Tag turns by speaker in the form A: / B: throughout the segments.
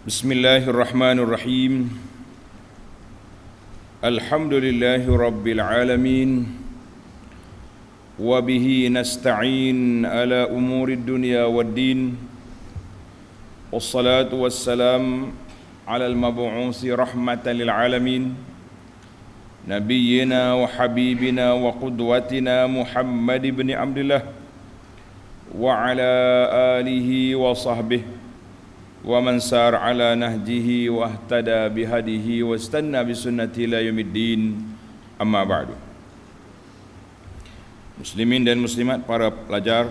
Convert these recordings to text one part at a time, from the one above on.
A: Bismillahirrahmanirrahim. Alhamdulillahi rabbil alamin. Wa bihi nasta'in ala umurid dunya waddin. Wassalatu wassalam ala al-mab'usi rahmatan lil alamin. Nabiyyina wa habibina wa qudwatina Muhammad ibn Abdullah wa ala alihi wa sahbihi wa man sar ala nahjihi wa ihtada bihadihi wa istanna bisunnati ila yaumiddin, amma ba'du. Muslimin dan muslimat, para pelajar,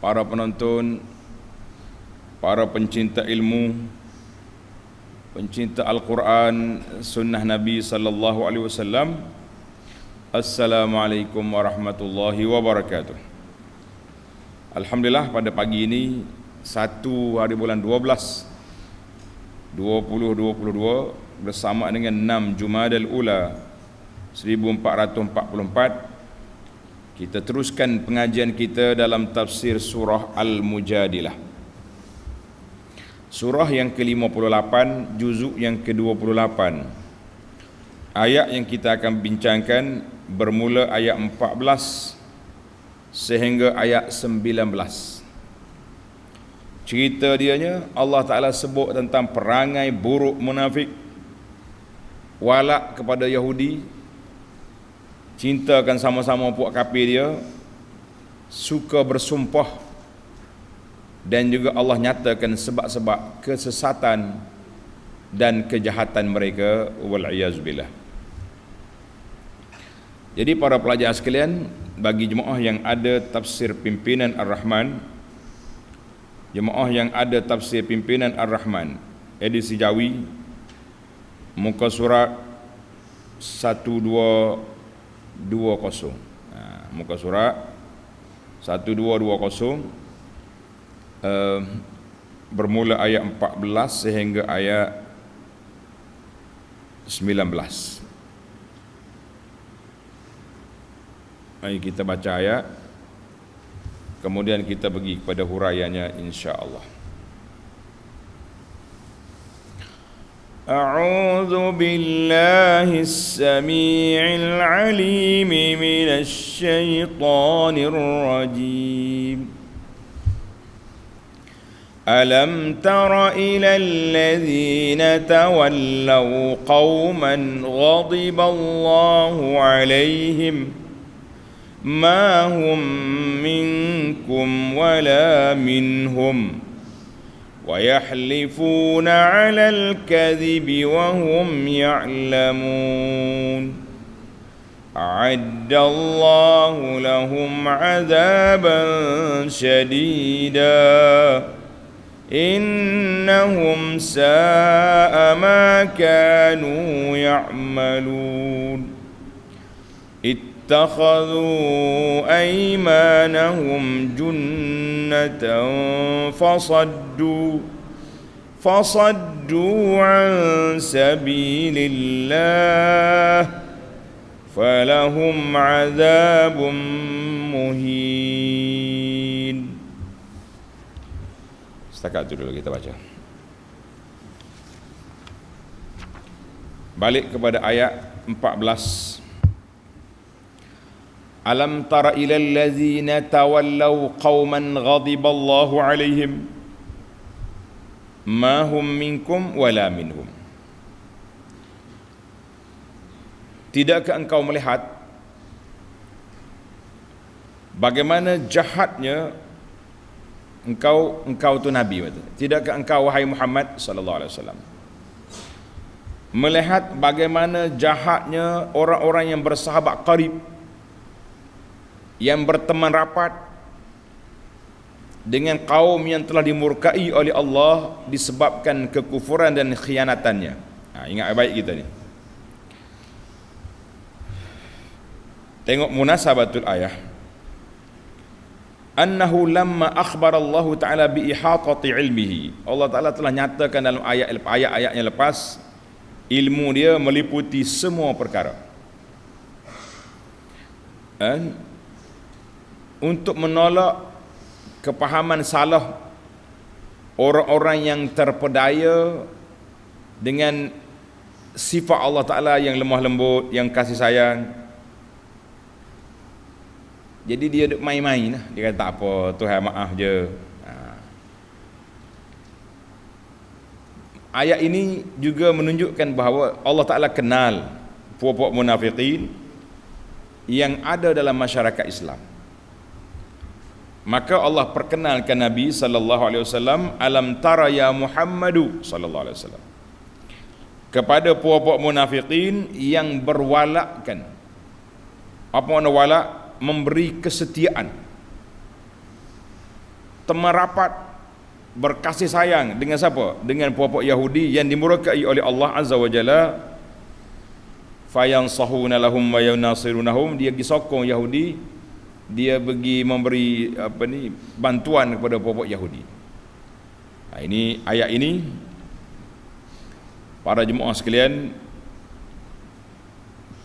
A: para penonton, para pencinta ilmu, pencinta Al-Quran, sunnah Nabi sallallahu alaihi wasallam, Assalamualaikum warahmatullahi wabarakatuh. Alhamdulillah, pada pagi ini 1 hari bulan 12 2022 bersama dengan 6 Jumadal Ula 1444, kita teruskan pengajian kita dalam tafsir surah Al-Mujadilah, surah yang ke-58, juzuk yang ke-28. Ayat yang kita akan bincangkan bermula ayat 14 sehingga ayat 19. Cerita dianya, Allah Ta'ala sebut tentang perangai buruk munafik, walak kepada Yahudi, cintakan sama-sama puak kafir dia, suka bersumpah, dan juga Allah nyatakan sebab-sebab kesesatan dan kejahatan mereka, wal'iyazubillah. Jadi para pelajar sekalian, bagi jemaah yang ada tafsir pimpinan Ar-Rahman, jemaah yang ada tafsir pimpinan Ar-Rahman edisi Jawi, muka surat 1220, muka surat 1220, bermula ayat 14 sehingga ayat 19. Mari kita baca ayat, kemudian kita pergi kepada huraiannya insya-Allah. A'udzu billahi as-sami'il 'alim minasy syaithanir rajim. Alam tara ilal ladzina tawallaw qauman ghadiballahu 'alaihim ما هم منكم ولا منهم ويحلفون على الكذب وهم يعلمون أعد الله لهم عذابا شديدا إنهم ساء ما كانوا يعملون اتخذوا أيمانهم جنة فصدوا عن سبيل الله فلهم عذاب مهين. Setakat itu dulu kita baca. Balik kepada ayat 14. Alam tara ilal ladzina tawallaw qauman ghadiballahu alaihim ma hum minkum wala minhum. Tidakkah engkau melihat bagaimana jahatnya engkau tu Nabi, tidakkah engkau wahai Muhammad sallallahu alaihi wasallam melihat bagaimana jahatnya orang-orang yang bersahabat qarib, yang berteman rapat dengan kaum yang telah dimurkai oleh Allah disebabkan kekufuran dan khianatannya. Ingat baik kita ni. Tengok munasabatul ayah. Annahu lamma akhbara Allah Ta'ala bi ihatati ilmihi. Allah Ta'ala telah nyatakan dalam ayat-ayat yang lepas, ilmu dia meliputi semua perkara. Untuk menolak kepahaman salah orang-orang yang terpedaya dengan sifat Allah Ta'ala yang lemah lembut, yang kasih sayang. Jadi dia duk main-main lah. Dia kata tak apa, Tuhan maaf je. Ayat ini juga menunjukkan bahawa Allah Ta'ala kenal puak-puak munafiqin yang ada dalam masyarakat Islam. Maka Allah perkenalkan Nabi sallallahu alaihi wasallam, alam tara ya Muhammadu sallallahu alaihi wasallam, kepada puak-puak munafiqin yang berwalakkan. Apa makna walak? Memberi kesetiaan, temerapat, berkasih sayang dengan siapa? Dengan puak-puak Yahudi yang dimurkai oleh Allah Azza wa Jalla. Fayansahuna lahum wa yunasirunahum, dia pergi sokong Yahudi, dia pergi memberi bantuan kepada puak-puak Yahudi. Ini ayat ini, para jemaah sekalian,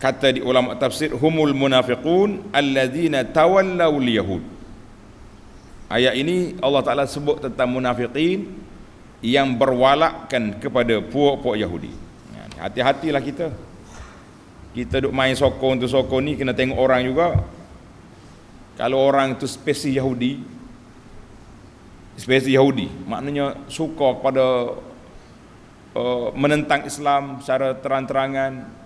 A: kata di ulama tafsir, humul munafiqun alladzina tawallaw al-yahud. Ayat ini Allah Ta'ala sebut tentang munafiqin yang berwalakkan kepada puak-puak Yahudi. Hati-hatilah kita duk main sokong tu sokong ni, kena tengok orang juga. Kalau orang tu spesies Yahudi, maknanya suka kepada menentang Islam secara terang-terangan,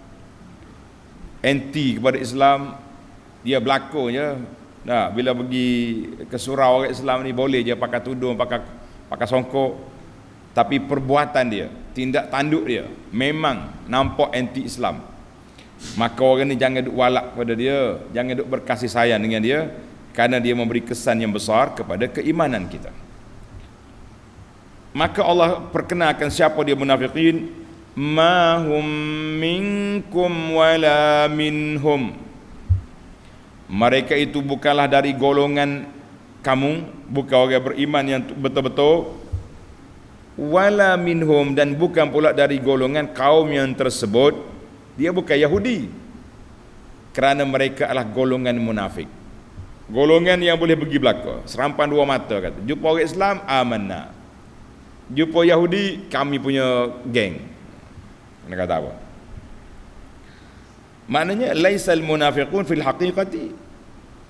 A: anti kepada Islam, dia berlakon je. Nah, bila pergi ke surau orang Islam ni boleh je pakai tudung, pakai songkok, tapi perbuatan dia, tindak tanduk dia memang nampak anti Islam. Maka orang ni jangan duk walak pada dia, jangan duk berkasih sayang dengan dia, kerana dia memberi kesan yang besar kepada keimanan kita. Maka Allah perkenalkan siapa dia munafiqin, ma hum minkum wala minhum, mereka itu bukanlah dari golongan kamu, bukan orang beriman yang betul-betul, wala minhum, dan bukan pula dari golongan kaum yang tersebut. Dia bukan Yahudi, kerana mereka adalah golongan munafik, golongan yang boleh pergi belaka, serampan dua mata kata. Jumpa orang Islam, amanna. Jumpa Yahudi, kami punya geng. Nak kata apa? Maknanya laisal munafiqun fil haqiqati,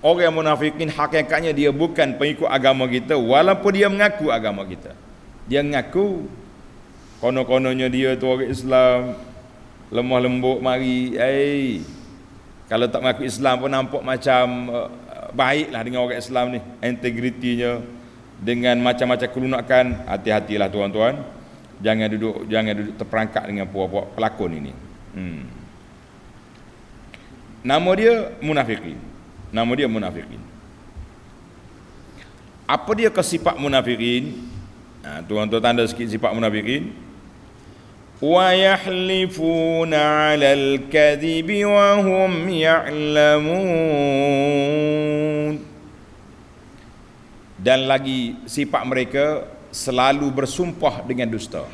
A: orang munafikin hakikatnya dia bukan pengikut agama kita, walaupun dia mengaku agama kita. Dia mengaku kono-kononnya dia tu orang Islam, lemah lembut mari. Kalau tak mengaku Islam pun nampak macam baiklah dengan orang Islam ni, integritinya, dengan macam-macam kelunakan. Hati-hatilah tuan-tuan, jangan duduk terperangkap dengan puak-puak pelakon ini. Nama dia munafiqin. Apa dia ke sifat munafiqin? Tuan-tuan tanda sikit sifat munafiqin. Wa yahlifuna 'alal kadhibi wa hum ya'lamun. Dan lagi sifat mereka selalu bersumpah dengan dusta.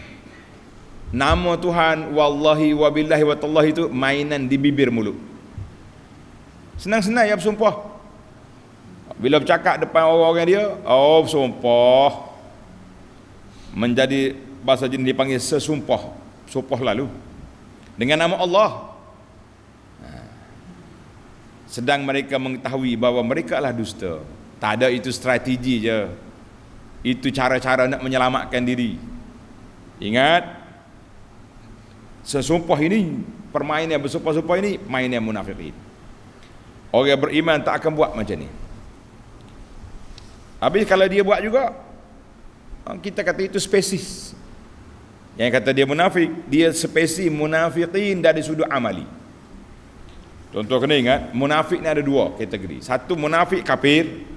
A: Nama Tuhan, wallahi wabillahi wa tallahi, itu mainan di bibir mulut. Senang-senang ya bersumpah. Bila bercakap depan orang-orang dia, bersumpah. Menjadi bahasa jenis dipanggil sesumpah. Sumpah lalu dengan nama Allah. Sedang mereka mengetahui bahawa mereka adalah dusta. Tak ada, itu strategi je. Itu cara-cara nak menyelamatkan diri. Ingat, sesumpah ini, permainan bersumpah-sumpah ini, mainan munafiqin. Orang beriman tak akan buat macam ni. Habis kalau dia buat juga, kita kata itu spesies. Yang kata dia munafik, dia spesies munafiqin dari sudut amali. Tuan-tuan kena ingat, munafik ni ada dua kategori. Satu munafik kafir,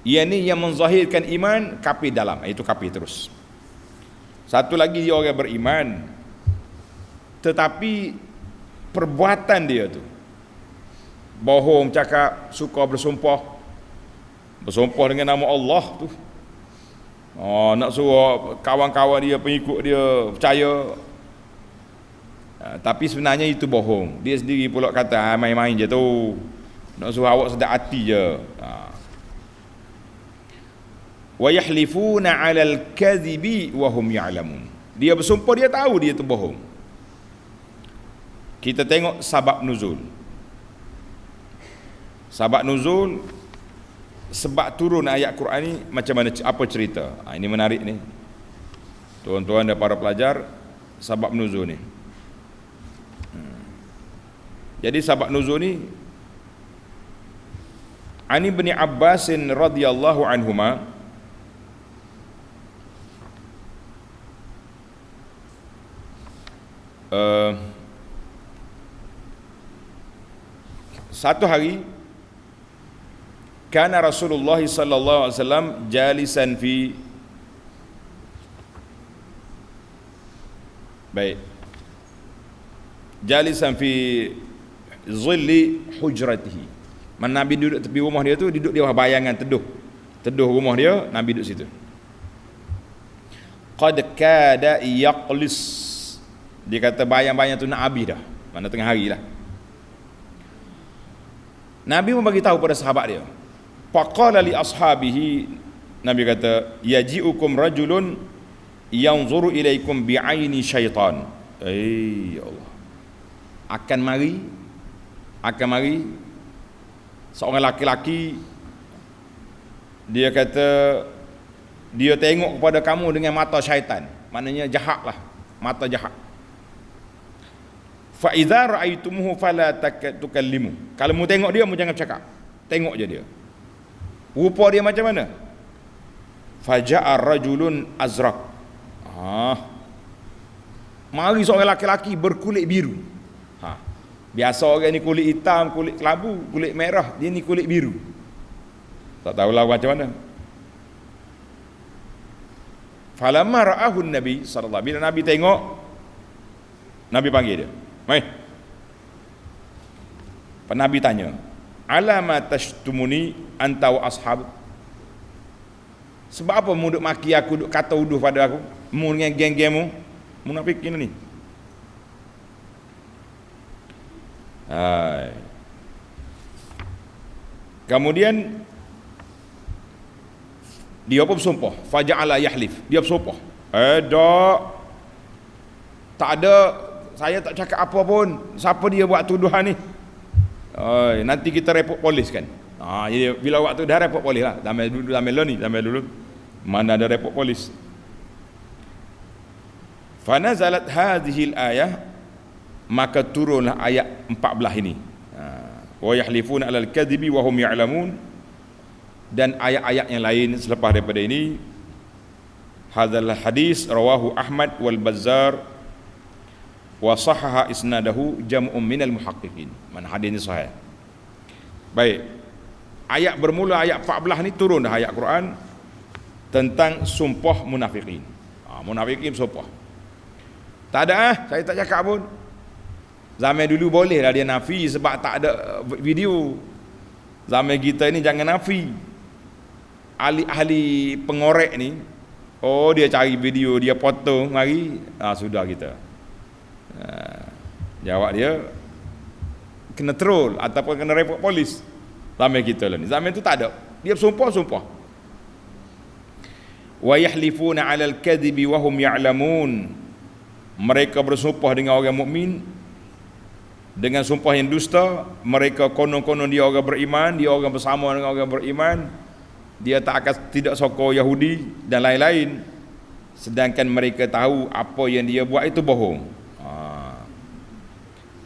A: ia ni yang menzahirkan iman, kafir dalam, itu kafir terus. Satu lagi dia orang beriman, tetapi perbuatan dia tu bohong, cakap, suka bersumpah dengan nama Allah tu. Nak suruh kawan-kawan dia, pengikut dia percaya, tapi sebenarnya itu bohong. Dia sendiri pula kata main-main je tu, nak suruh awak sedap hati je. wa yahlifuna 'alal kadhibi wa hum ya'lamun. Dia bersumpah, dia tahu dia tu bohong. Kita tengok sabab nuzul. Sabab nuzul, sebab turun ayat Quran ni macam mana, apa cerita? Ini menarik ni. Tuan-tuan dan para pelajar, sabab nuzul ni. Jadi sabab nuzul ni, Ani bin Abbas radhiyallahu anhuma, satu hari kana Rasulullah sallallahu alaihi wasallam jalisan fi jalisan fi zilli hujratihi. Mana Nabi duduk tepi rumah dia tu, duduk di bawah bayangan teduh rumah dia, Nabi duduk situ. Qad kada yaqlis, dia kata bayang-bayang tu nak habis dah, mana tengah hari lah. Nabi pun bagi tahu pada sahabat dia. Faqala li ashabihi, Nabi kata, yaji'ukum rajulun yanzuru ilaikum bi'aini syaitan. Ya Allah, akan mari seorang laki-laki, dia kata dia tengok kepada kamu dengan mata syaitan, maknanya jahat lah, mata jahat. Fa idza ra'aitumuhu fala tukallimu, kalau mu tengok dia, mu jangan cakap, tengok je dia. Rupa dia macam mana? Faja'a rajulun azraq, mari seorang laki-laki berkulit biru. Biasa orang ni kulit hitam, kulit kelabu, kulit merah, dia ni kulit biru. Tak tahulah macam mana. Falamma ra'ahu Nabi sallallahu alaihi wasallam, bila Nabi tengok, Nabi panggil dia. Mai. Nabi tanya, "Alama tashtumuni anta wa ashab?" Sebab apa mu duk maki aku, duk kata uduh pada aku? Mu dengan geng-gengmu, munafikin ni. Kemudian dia pun bersumpah, faja'ala yahlif, dia bersumpah, tak ada, saya tak cakap apa pun, siapa dia buat tuduhan ni, nanti kita report polis kan. Jadi bila waktu dah report polis lah, damai dulu, mana ada report polis. Fanazalat hadhil ayah, maka turunlah ayat 14 ini, wa yahlifuna 'alal kadhibi wa hum ya'lamun, dan ayat-ayat yang lain selepas daripada ini. Hadzal hadis rawahu Ahmad wal Bazzar wa sahaha isnadahu jam'un minal muhaqqiqin. Mana hadis ini sahih. Baik, ayat bermula ayat 14 ni turun dah ayat Quran tentang sumpah munafikin. Munafikin sumpah, tak ada saya tak cakap pun. Zaman dulu boleh lah dia nafi sebab tak ada video. Zaman kita ni jangan nafi. Ahli-ahli pengorek ni, dia cari video, dia potong, mari, sudah kita. Jawab dia kena troll ataupun kena report polis. Zaman kita lah ni, zaman tu tak ada. Dia sumpah. Wa yahlifuna 'alal kadhibi wa hum ya'lamun. Mereka bersumpah dengan orang mukmin dengan sumpah yang dusta. Mereka konon-konon dia orang beriman, dia orang bersama dengan orang beriman, dia tidak sokong Yahudi dan lain-lain, sedangkan mereka tahu apa yang dia buat itu bohong.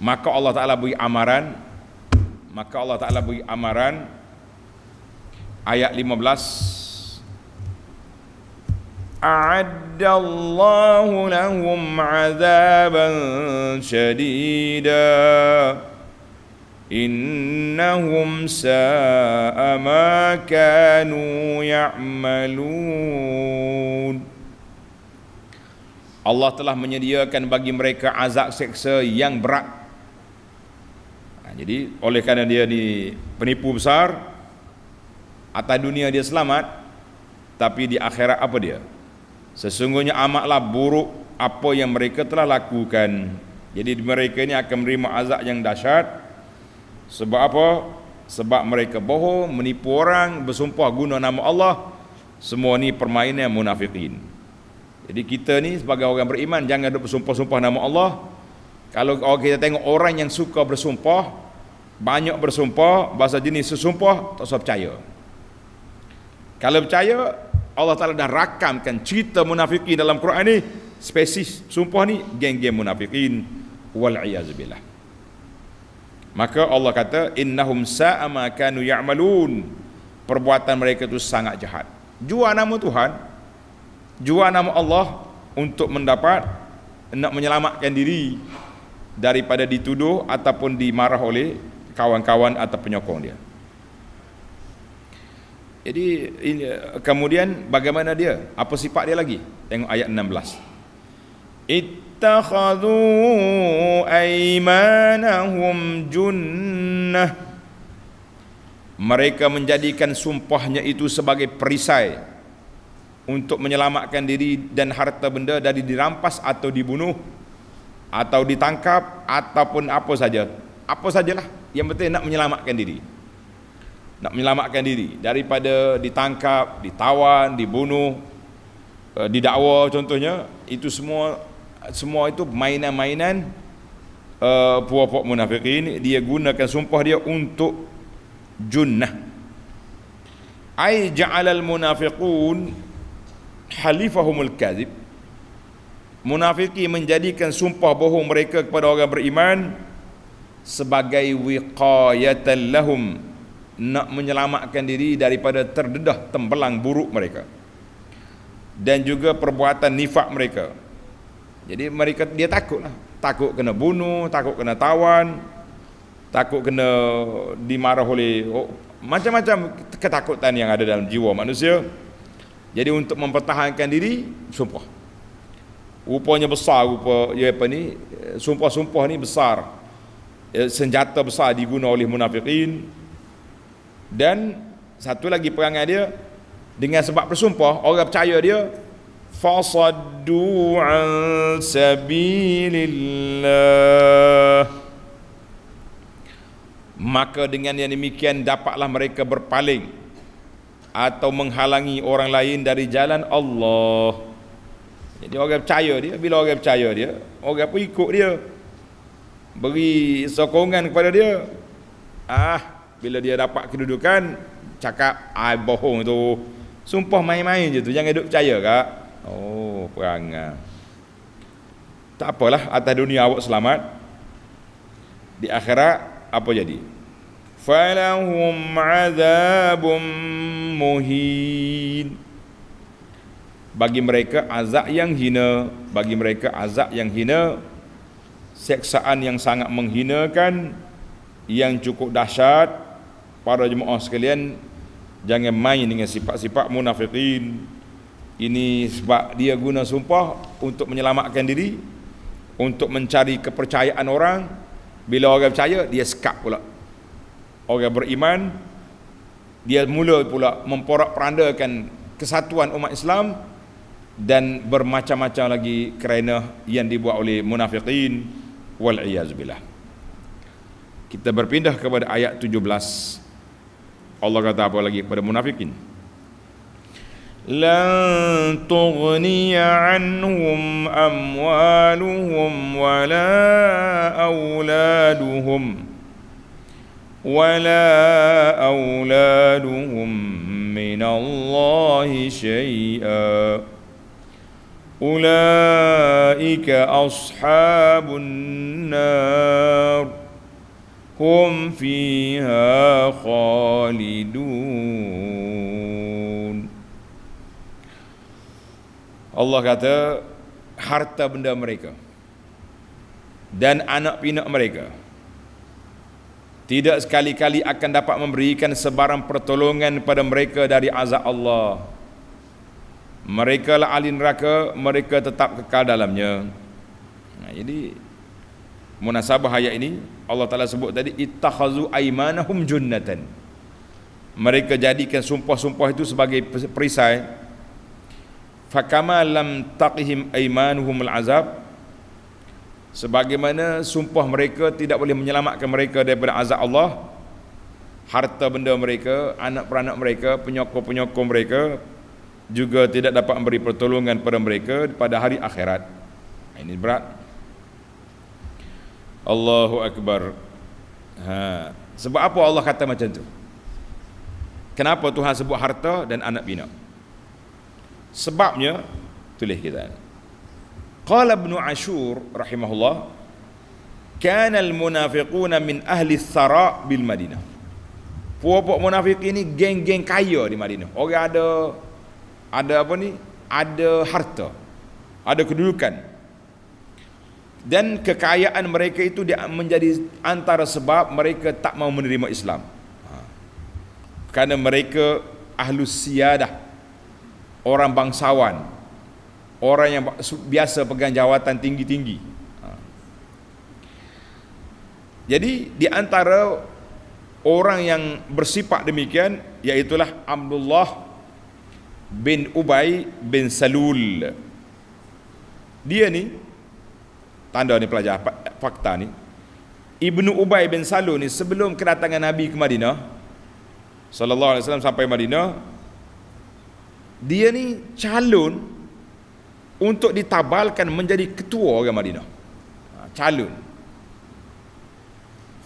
A: Maka Allah Ta'ala beri amaran, ayat 15, a'addallahu lahum 'adzaban syadida innahum sa'a ma kanu ya'malun. Allah telah menyediakan bagi mereka azab seksa yang berat. Jadi oleh kerana dia ni penipu besar, atas dunia dia selamat, tapi di akhirat apa dia? Sesungguhnya amatlah buruk apa yang mereka telah lakukan. Jadi mereka ini akan menerima azab yang dahsyat. Sebab apa? Sebab mereka bohong, menipu orang, bersumpah guna nama Allah, Semua ni permainan munafikin. Jadi kita ni sebagai orang beriman jangan duk bersumpah-sumpah nama Allah. Kalau kita tengok orang yang suka bersumpah, banyak bersumpah, bahasa jenis sesumpah, tak usah percaya. Kalau percaya, Allah Ta'ala dah rakamkan cerita munafikin dalam Quran ni, spesies sumpah ni geng-geng munafikin, wal'iyazubillah. Maka Allah kata innahum sa'a ma kanu ya'malun, perbuatan mereka itu sangat jahat. Jual nama Tuhan, jual nama Allah untuk mendapat, nak menyelamatkan diri daripada dituduh ataupun dimarah oleh kawan-kawan atau penyokong dia. Jadi kemudian bagaimana dia? Apa sifat dia lagi? Tengok ayat 16. Ittakhadhu aymanahum junnah. Mereka menjadikan sumpahnya itu sebagai perisai untuk menyelamatkan diri dan harta benda dari dirampas atau dibunuh atau ditangkap ataupun apa sajalah, yang penting nak menyelamatkan diri, nak menyelamatkan diri daripada ditangkap, ditawan, dibunuh, didakwa contohnya. Itu semua itu mainan-mainan puak-puak munafikin. Dia gunakan sumpah dia untuk junnah. Ai ja'alal munafiqun halifahumul kadhib. Munafiki menjadikan sumpah bohong mereka kepada orang beriman sebagai wiqayatan lahum, nak menyelamatkan diri daripada terdedah tembelang buruk mereka dan juga perbuatan nifak mereka. Jadi dia takut kena bunuh, takut kena tawan, takut kena dimarah oleh macam-macam ketakutan yang ada dalam jiwa manusia. Jadi untuk mempertahankan diri, sumpah. Rupanya besar, sumpah-sumpah ni besar, senjata besar diguna oleh munafikin. Dan satu lagi perangai dia, dengan sebab bersumpah, orang percaya dia, fasaddu an sabilillah, maka dengan yang demikian dapatlah mereka berpaling atau menghalangi orang lain dari jalan Allah. Jadi orang percaya dia, bila orang percaya dia, orang pun ikut dia, beri sokongan kepada dia. Bila dia dapat kedudukan, cakap bohong tu, sumpah main-main je tu, jangan duk percaya kak. Perangai. Tak apalah, atas dunia awak selamat, di akhirat apa jadi? Falahum azabum muhin. Bagi mereka azab yang hina, bagi mereka azab yang hina, seksaan yang sangat menghinakan, yang cukup dahsyat. Para jemaah sekalian, jangan main dengan sifat-sifat munafikin. Ini sebab dia guna sumpah untuk menyelamatkan diri, untuk mencari kepercayaan orang. Bila orang percaya, dia sekap pula. Orang beriman, dia mula pula memporak-perandakan kesatuan umat Islam dan bermacam-macam lagi kerana yang dibuat oleh munafikin, wal'iyazubillah. Kita berpindah kepada ayat 17. Allah kata apa lagi kepada munafikin? Lan tughniya anhum amwaluhum wala auladuhum minallahi syai'a. Ulaika ashabun nar hum fiha khalidun. Allah kata harta benda mereka dan anak pinak mereka tidak sekali-kali akan dapat memberikan sebarang pertolongan pada mereka dari azab Allah. Mereka lah ahli neraka, mereka tetap kekal dalamnya. Jadi munasabah ayat ini Allah Ta'ala sebut tadi, ittakhazu aymanahum junnatan. Mereka jadikan sumpah-sumpah itu sebagai perisai. Fakama lam taqihim aymanuhum al-azab, sebagaimana sumpah mereka tidak boleh menyelamatkan mereka daripada azab Allah. Harta benda mereka, anak-peranak mereka, penyokong-penyokong mereka, juga tidak dapat memberi pertolongan pada mereka pada hari akhirat. Ini berat. Allahu Akbar. Sebab apa Allah kata macam tu? Kenapa Tuhan sebut harta dan anak bina? Sebabnya tulis kita. Qala Ibnu Ashur rahimahullah, kana al-munafiquna min ahli thara bil Madinah. Puak-puak munafik ini geng-geng kaya di Madinah. Orang ada apa ni? Ada harta, ada kedudukan. Dan kekayaan mereka itu menjadi antara sebab mereka tak mau menerima Islam. Kerana mereka ahlus siyadah, orang bangsawan, orang yang biasa pegang jawatan tinggi-tinggi. Jadi di antara orang yang bersifat demikian, iaitulah Abdullah bin Ubay bin Salul. Dia ni, tanda ni pelajar fakta ni, Ibnu Ubay bin Salul ni sebelum kedatangan Nabi ke Madinah sallallahu alaihi wasallam sampai Madinah, dia ni calon untuk ditabalkan menjadi ketua orang Madinah. Calon.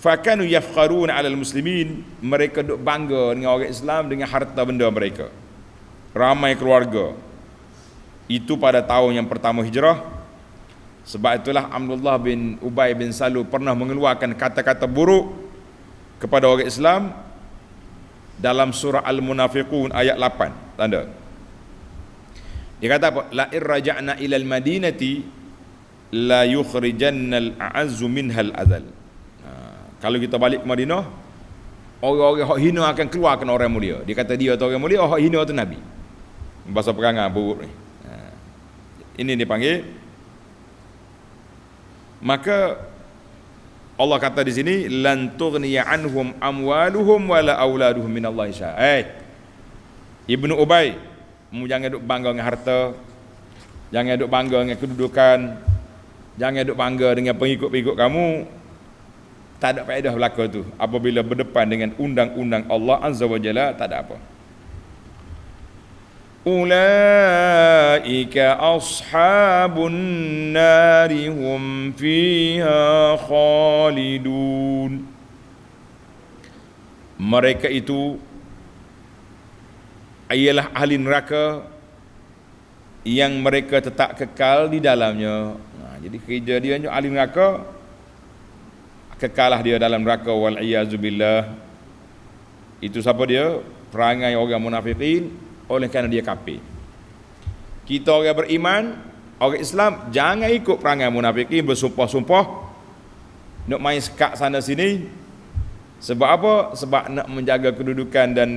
A: Fakanu yafkharuna 'alal muslimin, mereka duk bangga dengan orang Islam dengan harta benda mereka. Ramai keluarga. Itu pada tahun yang pertama hijrah. Sebab itulah Abdullah bin Ubay bin Salul pernah mengeluarkan kata-kata buruk kepada orang Islam dalam surah Al-Munafiqun ayat 8. Tanda. Dia kata apa? La irraja'na ilal madinati la yukhrijannal a'azzu minhal azal. Kalau kita balik ke Madinah, orang-orang hak hina akan keluarkan orang mulia. Dia kata dia tu orang mulia, hak hina tu Nabi. Bahasa perangai buruk ni. Ini dipanggil. Maka Allah kata di sini, lan tughniya anhum amwaluhum wala auladuhum minallahi syai'a. Ibnu Ubay, jangan duk bangga dengan harta, jangan duk bangga dengan kedudukan, jangan duk bangga dengan pengikut-pengikut kamu. Tak ada faedah belaka tu. Apabila berdepan dengan undang-undang Allah Azza wa Jalla, tak ada apa. Ulaika ashabun nari hum fiha khalidun. Mereka itu ialah ahli neraka yang mereka tetap kekal di dalamnya. Jadi kerja dia ahli neraka, kekalah dia dalam neraka, wal iyazubillah. Itu siapa dia? Perangai orang munafikin, oleh kerana dia kafir. Kita orang beriman, orang Islam, jangan ikut perangai munafikin bersumpah-sumpah nak main sekat sana sini. Sebab apa? Sebab nak menjaga kedudukan dan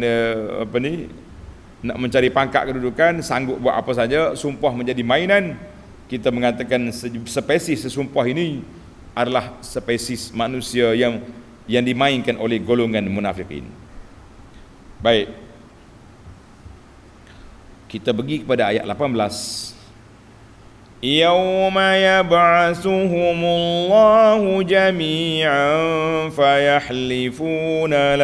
A: nak mencari pangkat kedudukan, sanggup buat apa saja, sumpah menjadi mainan. Kita mengatakan spesies sesumpah ini adalah spesies manusia yang dimainkan oleh golongan munafikin. Baik, kita pergi kepada ayat 18. Yauma yab'atsuhumullahu jami'an fayahlifuna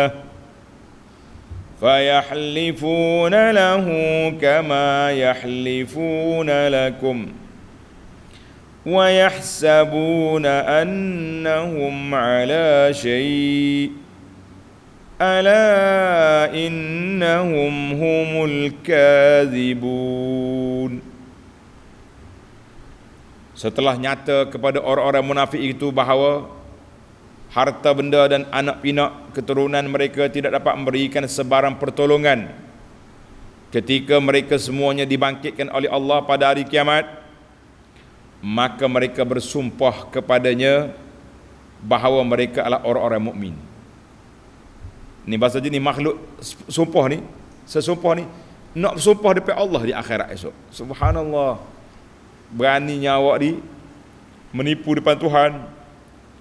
A: lahu kama yahlifuna lakum وَيَحْسَبُونَ أَنَّهُمْ عَلَى شَيْءٍ أَلَا إِنَّهُمْ هُمُ الْكَاذِبُونَ. Setelah nyata kepada orang-orang munafik itu bahawa harta benda dan anak pinak keturunan mereka tidak dapat memberikan sebarang pertolongan ketika mereka semuanya dibangkitkan oleh Allah pada hari kiamat, maka mereka bersumpah kepadanya bahawa mereka adalah orang-orang mukmin. Ni bahasa jenis makhluk sumpah ni, sesumpah ni nak bersumpah depan Allah di akhirat esok. Subhanallah. Beraninya awak menipu depan Tuhan.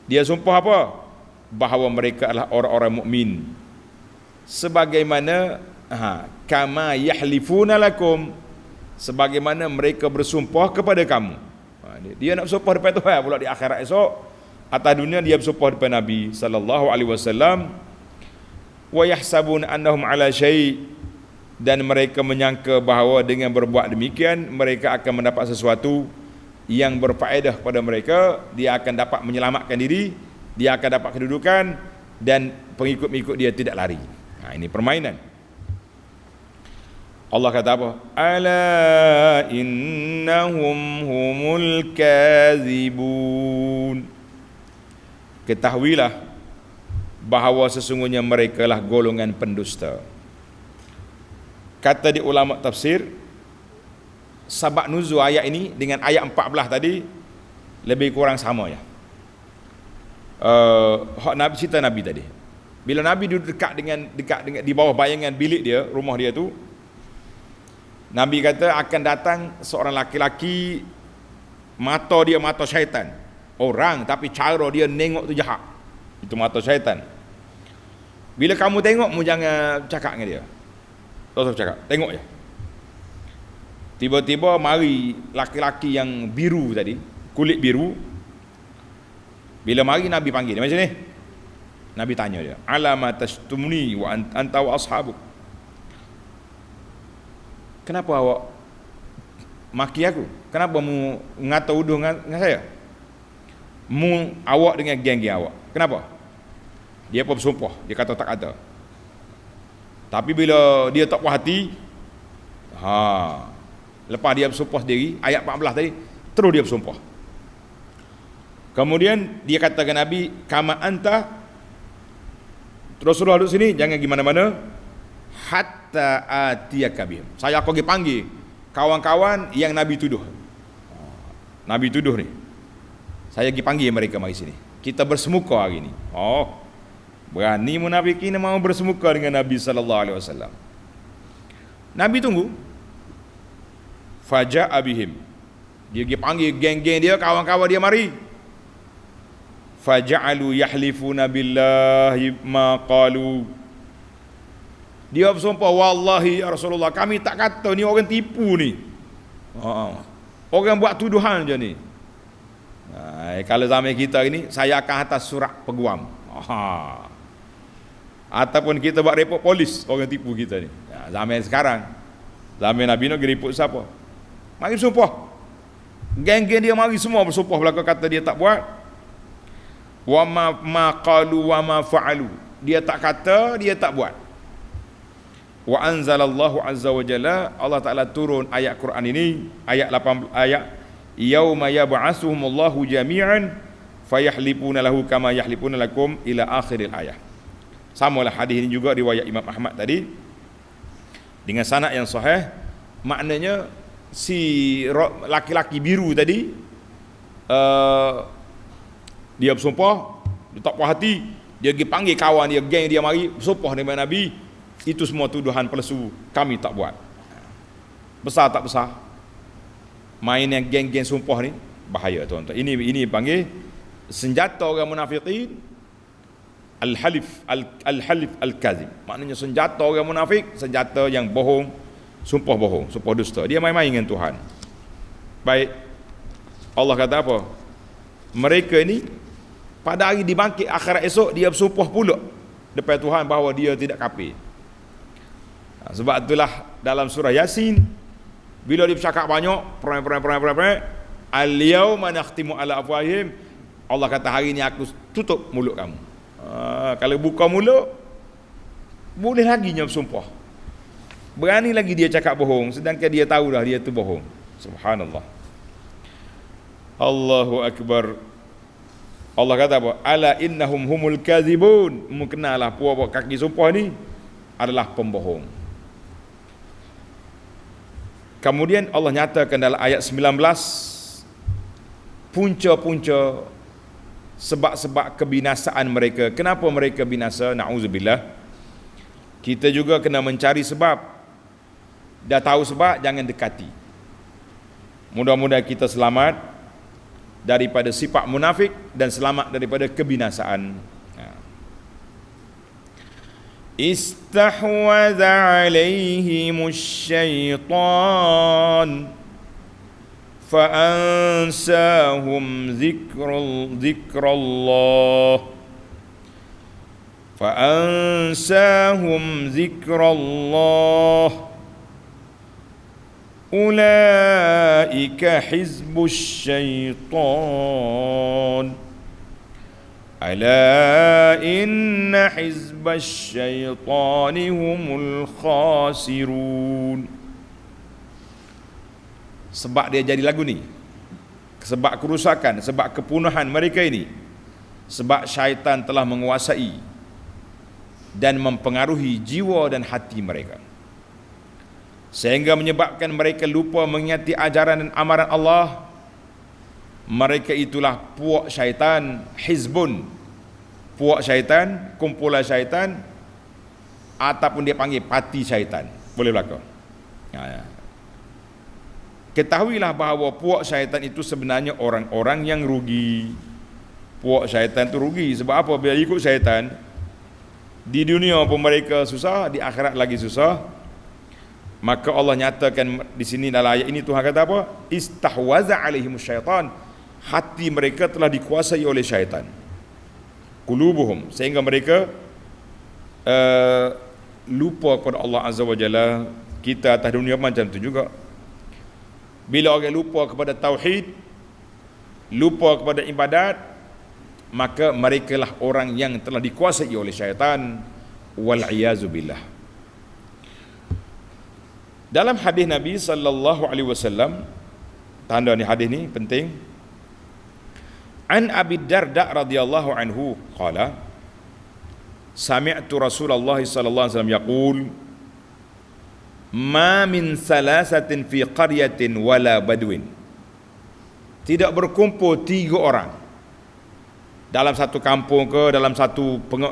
A: Dia sumpah apa? Bahawa mereka adalah orang-orang mukmin. Sebagaimana kama yahlifuna lakum, sebagaimana mereka bersumpah kepada kamu. Dia nak bersumpah depan Tuhan pula di akhirat esok. Atas dunia dia bersumpah depan Nabi sallallahu alaihi wasallam. Wa yahsabun annahum ala syai', dan mereka menyangka bahawa dengan berbuat demikian mereka akan mendapat sesuatu yang berfaedah kepada mereka. Dia akan dapat menyelamatkan diri, dia akan dapat kedudukan, dan pengikut-pengikut dia tidak lari. Ini permainan. Allah kata apa? Ala innahum humul kazibun. Ketahuilah bahawa sesungguhnya mereka lah golongan pendusta. Kata di ulama tafsir, sabab nuzul ayat ini dengan ayat 14 tadi lebih kurang sama ya. Nabi cerita Nabi tadi. Bila Nabi duduk dekat dengan di bawah bayangan bilik dia, rumah dia tu, Nabi kata akan datang seorang laki-laki, mata dia mata syaitan. Orang tapi cara dia nengok tu jahat. Itu mata syaitan. Bila kamu tengok, mu jangan cakap dengan dia. Tak usah cakap, tengok je. Tiba-tiba mari laki-laki yang biru tadi, kulit biru. Bila mari Nabi panggil dia macam ni. Nabi tanya dia, "Alama tastumni wa anta wa ashabuk?" Kenapa awak maki aku? Kenapa mu ngata uduh dengan saya? Mu awak dengan geng-geng awak. Kenapa? Dia pun bersumpah, dia kata tak kata. Tapi bila dia tak puas hati, lepas dia bersumpah sendiri, ayat 14 tadi, terus dia bersumpah. Kemudian dia katakan Nabi, "Kama anta." Rasulullah duduk sini, jangan pergi mana-mana hatta atiyaka bihim. Saya akan pergi panggil kawan-kawan yang Nabi tuduh. Nabi tuduh ni. Saya pergi panggil mereka mari sini. Kita bersemuka hari ni. Berani munafikin mau bersemuka dengan Nabi sallallahu alaihi wasallam. Nabi tunggu. Faja'a bihim. Dia pergi panggil geng-geng dia, kawan-kawan dia mari. Faja'alu yahlifuna billahi ma qalu. Dia bersumpah, wallahi ya Rasulullah, kami tak kata ni orang tipu ni. Orang buat tuduhan je ni. Kalau zaman kita ini, saya akan hantar surat peguam. Ataupun kita buat report polis orang tipu kita ni. Zaman sekarang, zaman Nabi nak report siapa? Mari bersumpah. Geng-geng dia mari semua bersumpah belaka kata dia tak buat. Wa ma qalu wa ma fa'alu. Dia tak kata, dia tak buat. Wa anzalallahu azza wa jalla, Allah Taala turun ayat Quran ini, ayat 18, ayat yauma yab'atsuhumullahu jami'an fayahlifuna lahu kama yahlifuna lakum ila akhiril ayat. Samalah hadis ini juga riwayat Imam Ahmad tadi dengan sanad yang sahih. Maknanya si laki-laki biru tadi dia bersumpah, dia tak puas hati, dia pergi panggil kawan dia, geng dia mari bersumpah dengan Nabi. Itu semua tuduhan palsu, kami tak buat. Besar tak besar? Main yang geng-geng sumpah ni bahaya tuan-tuan. Ini panggil senjata orang munafikin, al-halif al-kazib. Maknanya senjata orang munafik, senjata yang bohong, sumpah bohong, sumpah dusta. Dia main-main dengan Tuhan. Baik. Allah kata apa? Mereka ni pada hari dibangkit akhirat esok, dia bersumpah pula depan Tuhan bahawa dia tidak kafir. Sebab itulah dalam surah Yasin, bila dia bercakap banyak, al-yawma nakhtimu ala afwahihim, Allah kata hari ni aku tutup mulut kamu. Kalau buka mulut, boleh lagi dia bersumpah. Berani lagi dia cakap bohong, sedangkan dia tahu dah dia tu bohong. Subhanallah. Allahu Akbar. Allah kata apa? Ala innahum humul kazibun. Mengenallah puak-puak kaki sumpah ni adalah pembohong. Kemudian Allah nyatakan dalam ayat 19 punca-punca sebab-sebab kebinasaan mereka. Kenapa mereka binasa? Na'udzubillah. Kita juga kena mencari sebab. Dah tahu sebab, jangan dekati. Mudah-mudahan kita selamat daripada sifat munafik dan selamat daripada kebinasaan. Istahwadha alaihimus syaitan fa'ansahum zikrallah فأنساهم ذكر الله أولئك حزب الشيطان ألا إن حزب الشيطان هم الخاسرون. Sebab dia jadi lagu ni, sebab kerusakan, sebab kepunahan mereka ini, sebab syaitan telah menguasai dan mempengaruhi jiwa dan hati mereka, sehingga menyebabkan mereka lupa mengingati ajaran dan amaran Allah. Mereka itulah puak syaitan, hizbun, puak syaitan, kumpulan syaitan, ataupun dia panggil parti syaitan, boleh berlaku. Ketahuilah bahawa puak syaitan itu sebenarnya orang-orang yang rugi. Puak syaitan itu rugi. Sebab apa? Bila ikut syaitan, di dunia pun mereka susah, di akhirat lagi susah. Maka Allah nyatakan di sini dalam ayat ini, Tuhan kata apa? Istahwaza alaihimus syaitan. Hati mereka telah dikuasai oleh syaitan. Qulubuhum, sehingga mereka lupa kepada Allah Azza wa Jalla. Kita atas dunia macam tu juga. Bila orang lupa kepada tauhid, lupa kepada ibadat, maka mereka lah orang yang telah dikuasai oleh syaitan. Wal'iyazu billah. Dalam hadis Nabi sallallahu alaihi wasallam, tanda ni hadis ni penting. An Abi Darda radhiyallahu anhu qala sami'tu Rasulullah sallallahu alaihi wasallam yaqul ma min salasatin fi qaryatin wala badwin. Tidak berkumpul 3 orang dalam satu kampung ke,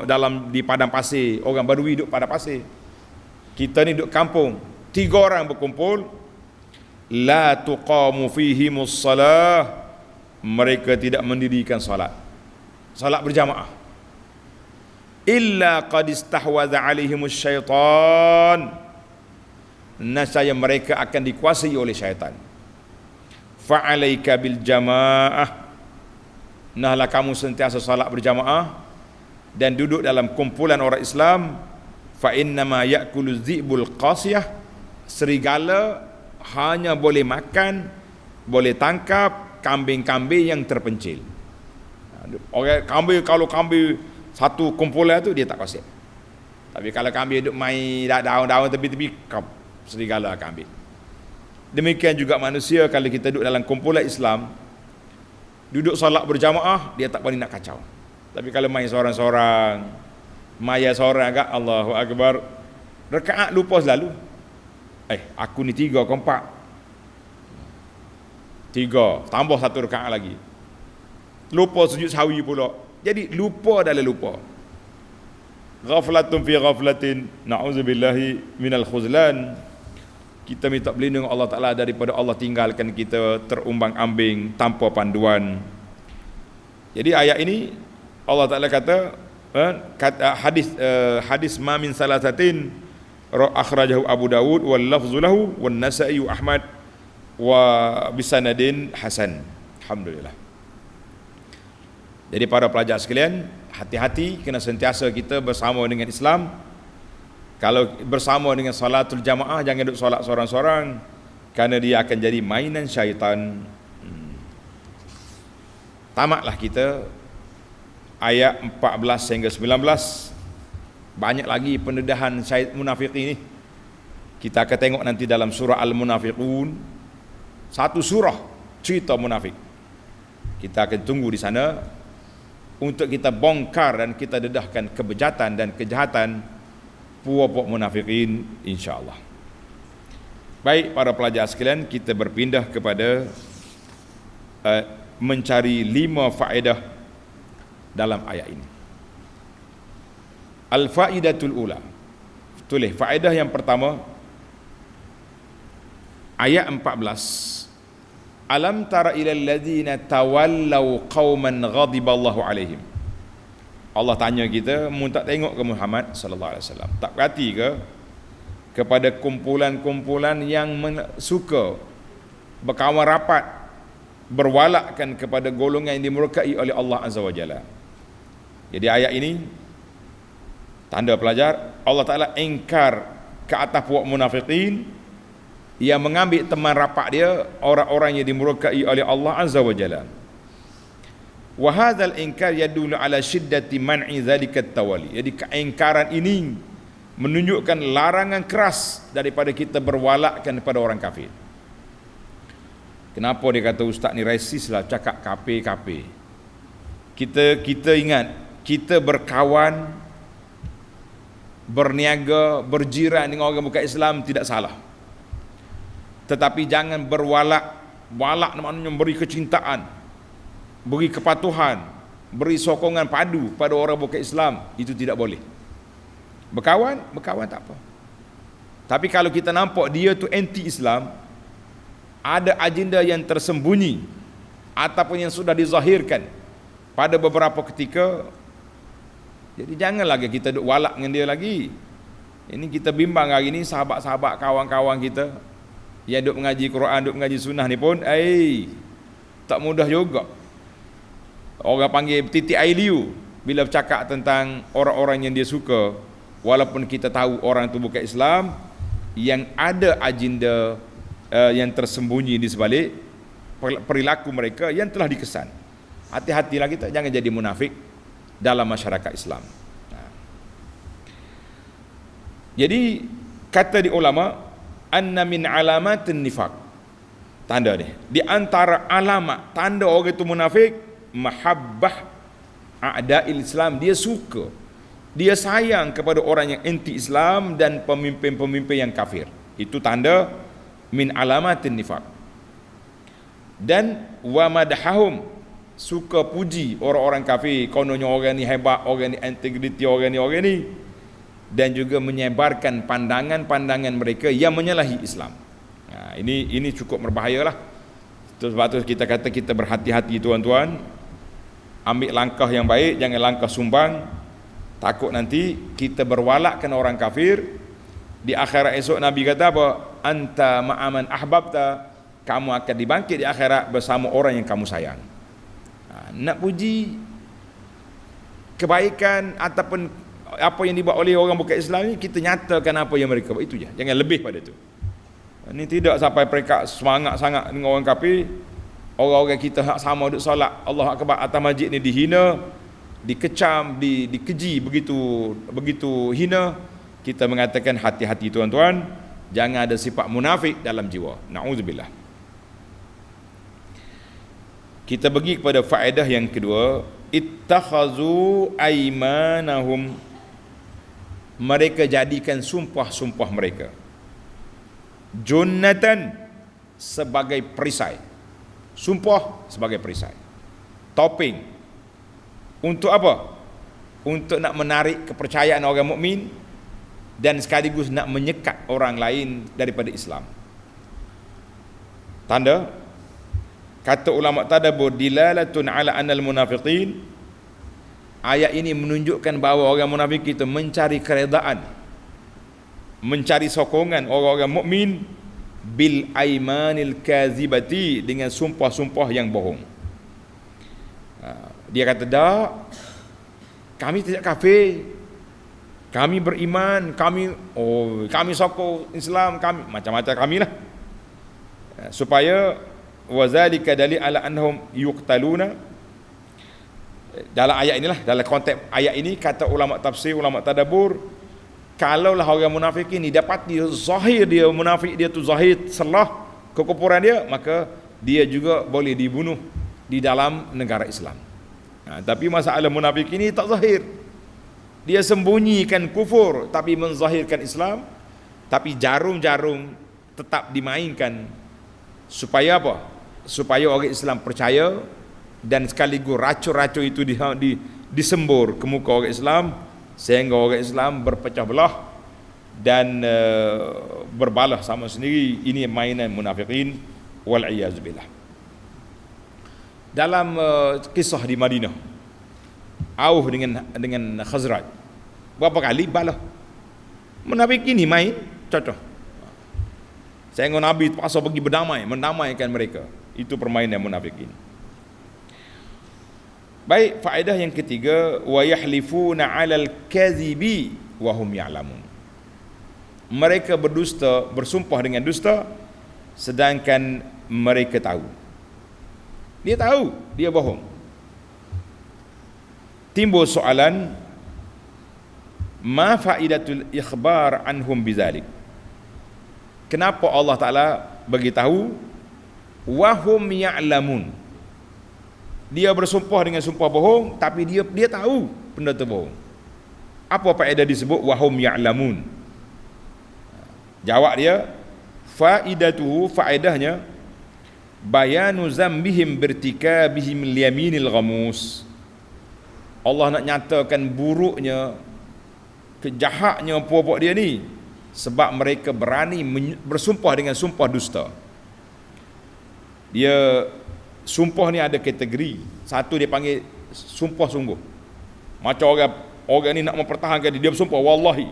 A: dalam di padang pasir. Orang badui duduk pada pasir, kita ni duduk kampung. 3 orang berkumpul, la tuqamu fihimus salah, mereka tidak mendirikan salat berjamaah, illa qad istahwaza alaihimus syaitan, nascaya mereka akan dikuasai oleh syaitan. Fa'alaika bil jamaah, nahlah kamu sentiasa salat berjamaah dan duduk dalam kumpulan orang Islam. Fa innama ya'kulu dzibul qasiyah, serigala hanya boleh makan, boleh tangkap kambing-kambing yang terpencil. Orang kambing, kalau kambing satu kumpulan tu dia tak kasihan. Tapi kalau kambing duduk main daun-daun tepi-tepi, serigala akan ambil. Demikian juga manusia, kalau kita duduk dalam kumpulan Islam, duduk solat berjamaah, dia tak boleh nak kacau. Tapi kalau main seorang-seorang, maya seorang agak, Allahu Akbar, rakaat lupa selalu. Aku ni 3 ke 4, 3 tambah 1 rakaat lagi, lupa sujud sahwi pula. Jadi lupa dalam lupa. Ghaflatun fi ghaflatin, na'udzubillahi minal khuzlan. Kita minta perlindungan Allah Ta'ala daripada Allah tinggalkan kita terumbang-ambing tanpa panduan. Jadi ayat ini Allah Ta'ala kata hadis ma min salasatin akhrajahu Abu Dawud wal lafzu lahu wan Nasa'i Ahmad wa bisanadin hasan. Alhamdulillah. Jadi para pelajar sekalian, hati-hati, kena sentiasa kita bersama dengan Islam. Kalau bersama dengan salatul jamaah, jangan duduk solat seorang-seorang, kerana dia akan jadi mainan syaitan. Tamatlah kita ayat 14 hingga 19. Banyak lagi pendedahan syaitan munafik ini. Kita akan tengok nanti dalam surah Al-Munafiqun, satu surah cerita munafik. Kita akan tunggu di sana untuk kita bongkar dan kita dedahkan kebejatan dan kejahatan puak-puak munafikin, insya-Allah. Baik para pelajar sekalian, kita berpindah kepada mencari 5 faedah dalam ayat ini. Al-faidatul ula. Tulis faedah yang pertama, ayat 14. Alam tara ilal ladzina tawallaw qauman ghadiballahu alaihim. Allah tanya kita, mu tak tengok ke Muhammad sallallahu alaihi wasallam? Tak perhati ke kepada kumpulan-kumpulan yang suka berkawan rapat, berwalakkan kepada golongan yang dimurkai oleh Allah Azza wa Jalla. Jadi ayat ini Tanda pelajar, Allah Ta'ala ingkar ke atas puak munafiqin yang mengambil teman rapat dia orang-orang yang dimurkai oleh Allah Azza wa Jalla. Wa hadzal inkar yadullu ala shiddati man'i dzalika tawali. Jadi keingkaran ini menunjukkan larangan keras daripada kita berwalakkan kepada orang kafir. Kenapa dia kata ustaz ni resis lah cakap kafir. Kita ingat, kita berkawan, berniaga, berjiran dengan orang bukan Islam tidak salah. Tetapi jangan berwalak. Walak maknanya beri kecintaan, beri kepatuhan, beri sokongan padu pada orang bukan Islam, itu tidak boleh. Berkawan tak apa. Tapi kalau kita nampak dia tu anti-Islam, ada agenda yang tersembunyi ataupun yang sudah dizahirkan pada beberapa ketika, jadi jangan lagi kita duk walak dengan dia lagi. Ini kita bimbang hari ni sahabat-sahabat, kawan-kawan kita yang duk mengaji Quran, duk mengaji sunnah ni pun tak mudah juga. Orang panggil titik air liu bila bercakap tentang orang-orang yang dia suka, walaupun kita tahu orang itu bukan Islam, yang ada agenda yang tersembunyi di sebalik perilaku mereka yang telah dikesan. Hati-hatilah kita, jangan jadi munafik dalam masyarakat Islam. Jadi kata di ulama, anna min alamatin nifaq, tanda ni di antara alamat tanda orang itu munafik, mahabbah a'da'il Islam, dia suka, dia sayang kepada orang yang anti Islam dan pemimpin-pemimpin yang kafir. Itu tanda min alamatin nifaq. Dan wa madahum, suka puji orang-orang kafir, kononnya orang ni hebat, orang ni integriti, orang ni, dan juga menyebarkan pandangan-pandangan mereka yang menyalahi Islam. Ini cukup berbahaya lah. Sebab tu kita kata kita berhati-hati tuan-tuan, ambil langkah yang baik, jangan langkah sumbang. Takut nanti kita berwalakkan orang kafir, di akhirat esok Nabi kata apa? Anta ma'aman ahbabta, kamu akan dibangkit di akhirat bersama orang yang kamu sayang. Nak puji kebaikan ataupun apa yang dibuat oleh orang bukan Islam ni, kita nyatakan apa yang mereka buat, itu je, jangan lebih pada itu. Ini tidak sampai mereka semangat sangat dengan orang kafir. Orang-orang kita hak sama duduk solat Allah Akbar atas masjid ni dihina, dikecam, dikeji begitu hina. Kita mengatakan hati-hati tuan-tuan, jangan ada sifat munafik dalam jiwa. Na'udzubillah. Kita pergi kepada faedah yang kedua, ittakhazu aymanahum, mereka jadikan sumpah-sumpah mereka junnatan, sebagai perisai. Sumpah sebagai perisai, topeng. Untuk apa? Untuk nak menarik kepercayaan orang mukmin dan sekaligus nak menyekat orang lain daripada Islam. Tanda, kata ulama tadabbur, dilalatun ala anal munafiqin, ayat ini menunjukkan bahawa orang munafik itu mencari keredaan, mencari sokongan orang-orang mukmin bil aimanil kazibati, dengan sumpah-sumpah yang bohong. Dia kata, dah, kami tidak kafir, kami beriman, kami sokong Islam, kami macam-macam kami lah, supaya wazalika dalil ala annahum yuqtaluna. Dalam ayat inilah, dalam konteks ayat ini, kata ulama tafsir, ulama tadabbur, kalaulah orang munafik ini dapat dia zahir, dia munafik, dia tu zahir salah kekufuran dia, maka dia juga boleh dibunuh di dalam negara Islam. Tapi masalah munafik ini tak zahir, dia sembunyikan kufur tapi menzahirkan Islam, tapi jarum-jarum tetap dimainkan supaya apa? Supaya orang Islam percaya, dan sekaligus racun-racun itu disembur ke muka orang Islam, sehingga orang Islam berpecah belah dan berbalah sama sendiri. Ini mainan munafikin, wal iyaz billah. Dalam kisah di Madinah, Auf dengan Khazraj, berapa kali balah munafik ini main cocok, sehingga Nabi terpaksa pergi mendamaikan mereka. Itu permainan munafikin. Baik, faedah yang ketiga, wa yahlifuna 'alal kadhibi wa hum ya'lamun. Mereka berdusta, bersumpah dengan dusta sedangkan mereka tahu. Dia tahu dia bohong. Timbul soalan, ma faidatul ikhbar anhum bizalik? Kenapa Allah Ta'ala beritahu wa hum ya'lamun? Dia bersumpah dengan sumpah bohong tapi dia tahu benda tu bohong. Apa faedah disebut wa hum ya'lamun? Jawab dia, faidatuhu, faedahnya bayanu zambihim birtikabihim liyaminil ghamus. Allah nak nyatakan buruknya, kejahatnya puak-puak dia ni sebab mereka berani bersumpah dengan sumpah dusta. Dia sumpah ni ada kategori. Satu dia panggil sumpah sungguh. Macam orang ni nak mempertahankan dia bersumpah wallahi.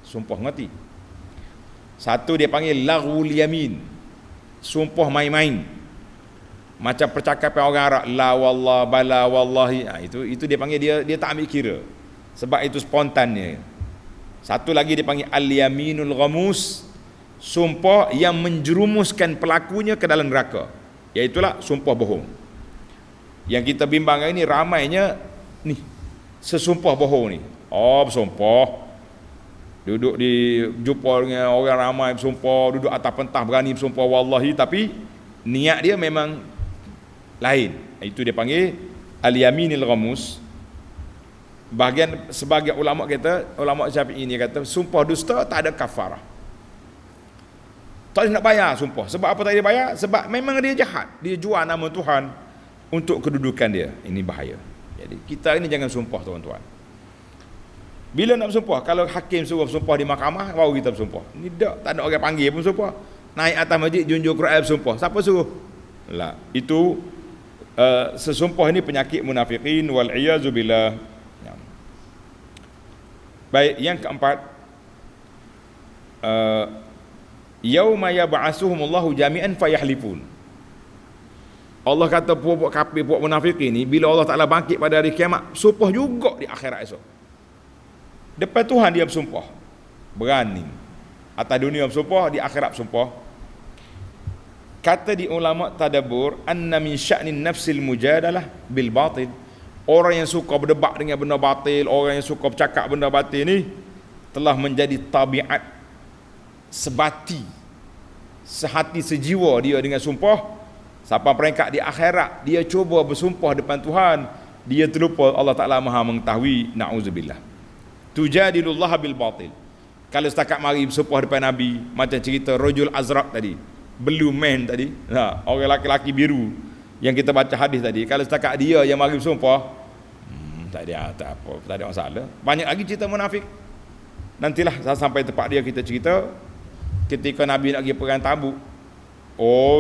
A: Sumpah mati. Satu dia panggil laghul yamin. Sumpah main-main. Macam percakapan orang Arab, la wallah bala wallahi. Itu dia panggil dia tak ambil kira. Sebab itu spontannya. Satu lagi dia panggil al-yaminul ghamus. Sumpah yang menjerumuskan pelakunya ke dalam neraka. Iaitulah sumpah bohong. Yang kita bimbangkan ini ramainya ni sesumpah bohong ni. Bersumpah duduk di jumpa dengan orang ramai bersumpah, duduk atas pentah berani bersumpah wallahi, tapi niat dia memang lain. Itu dia panggil al-yaminil ghamus. Sebagai ulama Syafi'i ni kata sumpah dusta tak ada kafarah. Tak nak bayar sumpah. Sebab apa tak dia bayar? Sebab memang dia jahat. Dia jual nama Tuhan untuk kedudukan dia. Ini bahaya. Jadi kita ini jangan sumpah, tuan-tuan. Bila nak bersumpah? Kalau hakim suruh bersumpah di mahkamah, baru kita bersumpah. Ni tak ada orang panggil pun bersumpah. Naik atas masjid, junjung Quran bersumpah. Siapa suruh? Lah, itu sesumpah ini penyakit munafikin wal iyazu billah. Baik, yang keempat, yauma yab'asuhumullahu jami'an fayahlifun. Allah kata puak-puak kafir, puak munafikin ni bila Allah Taala bangkit pada hari kiamat, sumpah juga di akhirat esok. Depan Tuhan dia bersumpah. Berani. Atas dunia bersumpah, di akhirat bersumpah. Kata di ulama tadabbur, anna min sya'nin nafsil mujadalah bil batil. Orang yang suka berdebat dengan benda batil, orang yang suka bercakap benda batil ni telah menjadi tabiat sebati, sehati sejiwa dia dengan sumpah. Sampai peringkat di akhirat dia cuba bersumpah depan Tuhan, dia terlupa Allah Ta'ala Maha mengetahui. Na'udzubillah. Tujadilullah bil batil. Kalau setakat mari bersumpah depan Nabi, macam cerita Rajul Azraq tadi, blue man tadi, orang laki-laki biru yang kita baca hadis tadi, kalau setakat dia yang mari bersumpah, tak ada masalah. Banyak lagi cerita munafik. Nantilah sampai tempat dia kita cerita ketika Nabi nak pergi perang Tabuk.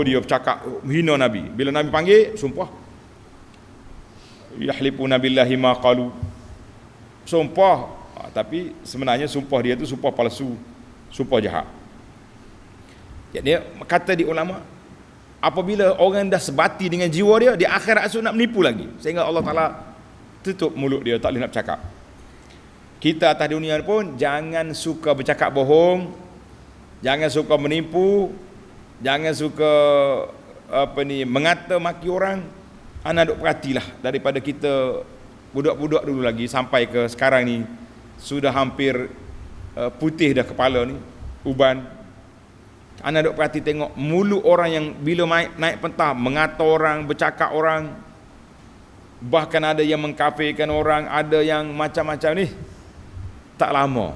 A: Dia bercakap hina Nabi. Bila Nabi panggil, sumpah. Yahlifuna billahi ma qalu. Sumpah, tapi sebenarnya sumpah dia tu sumpah palsu, sumpah jahat. Jadi kata di ulama, apabila orang dah sebati dengan jiwa dia, di akhirat esok nak menipu lagi, sehingga Allah Ta'ala tutup mulut dia, tak boleh nak bercakap. Kita atas dunia pun jangan suka bercakap bohong, jangan suka menipu, jangan suka mengata maki orang. Anak duk perhatilah, daripada kita budak-budak dulu lagi sampai ke sekarang ni sudah hampir putih dah kepala ni, uban. Anak duk perhati tengok mulut orang yang bila naik pentah mengata orang, bercakap orang, bahkan ada yang mengkafirkan orang, ada yang macam-macam ni. Tak lama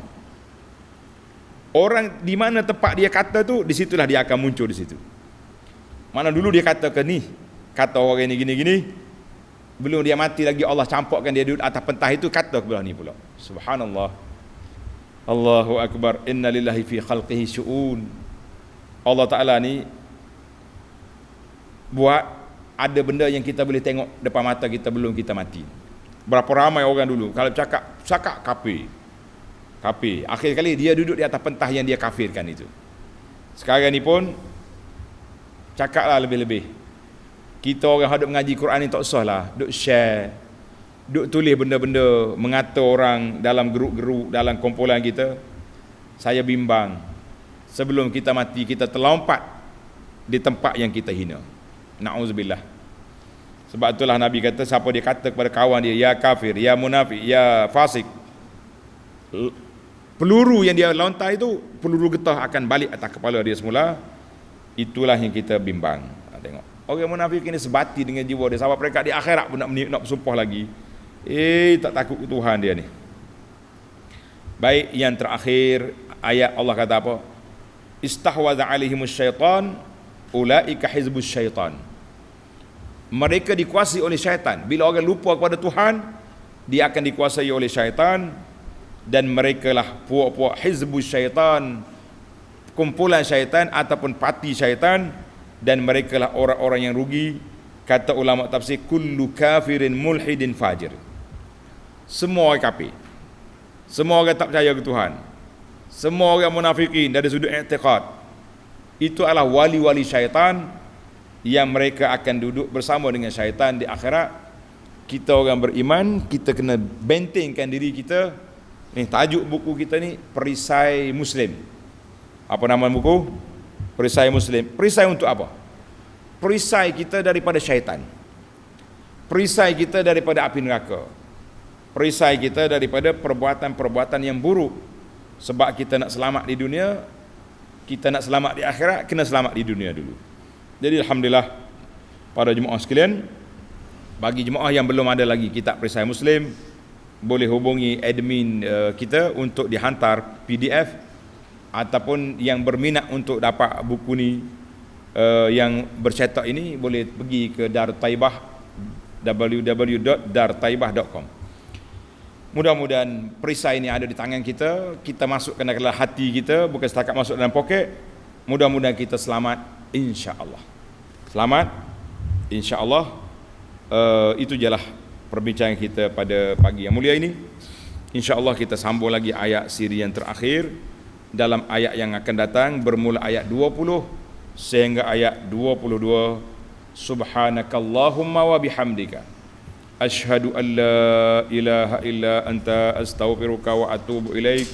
A: orang di mana tempat dia kata tu, di situlah dia akan muncul di situ. Mana dulu dia katakan ni, kata orang ni gini-gini, belum dia mati lagi Allah campakkan dia duduk atas pentah itu, kata kebelah ni pula. Subhanallah. Allahu Akbar. Inna lillahi fi khalqihi syu'un. Allah Ta'ala ni buat ada benda yang kita boleh tengok depan mata kita belum kita mati. Berapa ramai orang dulu kalau cakap kafir. Akhir kali dia duduk di atas pentah yang dia kafirkan itu. Sekarang ni pun cakaplah lebih-lebih. Kita orang hadap mengaji Quran ni tak usah lah duk share duk tulis benda-benda mengata orang dalam geruk-geruk dalam kumpulan kita, saya bimbang sebelum kita mati kita terlompat di tempat yang kita hina. Na'udzubillah. Sebab itulah Nabi kata, siapa dia kata kepada kawan dia, ya kafir, ya munafik, ya fasik, peluru yang dia lontar itu, peluru getah akan balik atas kepala dia semula. Itulah yang kita bimbang. Tengok, orang munafik ini sebati dengan jiwa dia, sampai mereka di akhirat pun nak bersumpah lagi. Tak takut Tuhan dia ni. Baik, yang terakhir ayat Allah kata apa? Istahwadha alaihimus syaitan ulaika hizbus syaitan. Mereka dikuasai oleh syaitan. Bila orang lupa kepada Tuhan, dia akan dikuasai oleh syaitan, dan merekalah puak-puak hizbus syaitan, kumpulan syaitan ataupun parti syaitan, dan merekalah orang-orang yang rugi. Kata ulama tafsir, kullu kafirin mulhidin fajir. Semua orang kafir, semua orang tak percaya ke Tuhan, semua orang munafikin dari sudut i'tiqad, itu adalah wali-wali syaitan yang mereka akan duduk bersama dengan syaitan di akhirat. Kita orang beriman, kita kena bentengkan diri kita. Ni tajuk buku kita ni, Perisai Muslim. Apa nama buku? Perisai Muslim. Perisai untuk apa? Perisai kita daripada syaitan, perisai kita daripada api neraka, perisai kita daripada perbuatan-perbuatan yang buruk. Sebab kita nak selamat di dunia, kita nak selamat di akhirat, kena selamat di dunia dulu. Jadi alhamdulillah para jemaah sekalian, bagi jemaah yang belum ada lagi kitab Perisai Muslim, boleh hubungi admin kita untuk dihantar PDF, ataupun yang berminat untuk dapat buku ni yang bercetak ini, boleh pergi ke Darut Taibah, www.dartaibah.com. Mudah-mudahan perisai ini ada di tangan kita, kita masukkan dalam hati kita, bukan setakat masuk dalam poket. Mudah-mudahan kita selamat, insya-Allah. Selamat, insya-Allah. Itu jelah perbincangan kita pada pagi yang mulia ini. Insya-Allah kita sambung lagi ayat siri yang terakhir dalam ayat yang akan datang, bermula ayat 20 sehingga ayat 22. Subhanakallahumma wa bihamdika asyhadu an la ilaha illa anta astaghfiruka wa atubu ilaik.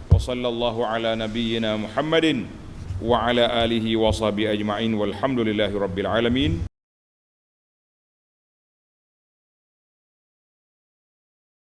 A: Wa sallallahu ala nabiyyina Muhammadin wa ala alihi wa sahbihi ajma'in walhamdulillahi rabbil alamin.